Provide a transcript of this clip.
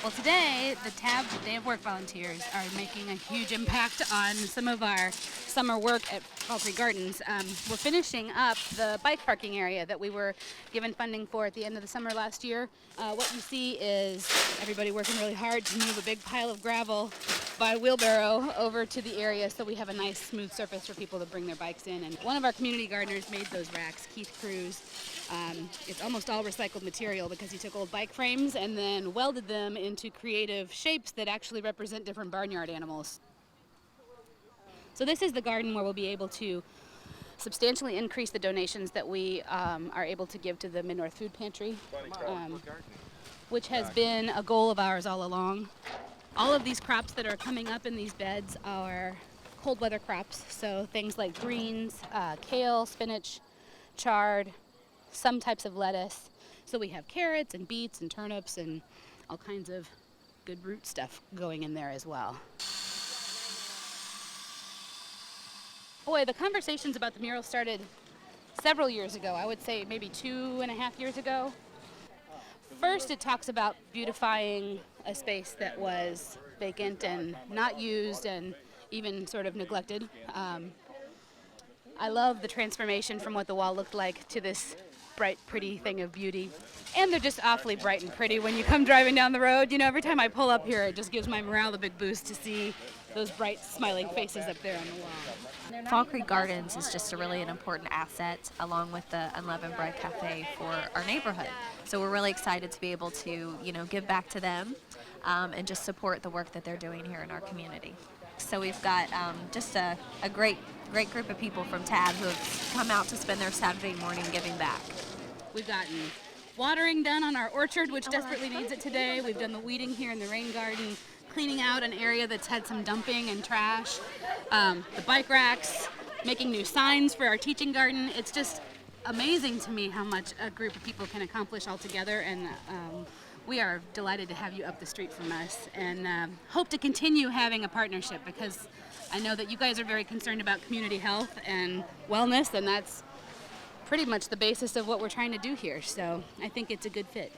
Well, today, the TAB Day of Work volunteers are making a huge impact on some of our summer work at Fall Creek Gardens. We're finishing up the bike parking area that we were given funding for at the end of the summer last year. What you see is everybody working really hard to move a big pile of gravel by wheelbarrow over to the area so we have a nice smooth surface for people to bring their bikes in. And one of our community gardeners made those racks, Keith Cruz. It's almost all recycled material because he took old bike frames and then welded them into creative shapes that actually represent different barnyard animals. So this is the garden where we'll be able to substantially increase the donations that we are able to give to the Mid-North Food Pantry, which has been a goal of ours all along. All of these crops that are coming up in these beds are cold weather crops, so things like greens, kale, spinach, chard, some types of lettuce. So we have carrots and beets and turnips and all kinds of good root stuff going in there as well. Boy, the conversations about the mural started several years ago. I would say maybe 2.5 years ago. First, it talks about beautifying a space that was vacant and not used and even sort of neglected. I love the transformation from what the wall looked like to this bright, pretty thing of beauty. And they're just awfully bright and pretty when you come driving down the road. You know, every time I pull up here, it just gives my morale a big boost to see those bright, smiling faces up there on the wall. Fall Creek Gardens is just an important asset, along with the Unleavened Bread Cafe for our neighborhood. So we're really excited to be able to, give back to them and just support the work that they're doing here in our community. So we've got just a great group of people from TAB who have come out to spend their Saturday morning giving back. We've gotten watering done on our orchard, which desperately needs it today. We've done the weeding here in the rain garden, cleaning out an area that's had some dumping and trash, the bike racks, making new signs for our teaching garden. It's just amazing to me how much a group of people can accomplish all together, and we are delighted to have you up the street from us and hope to continue having a partnership, because I know that you guys are very concerned about community health and wellness, and that's pretty much the basis of what we're trying to do here. So I think it's a good fit.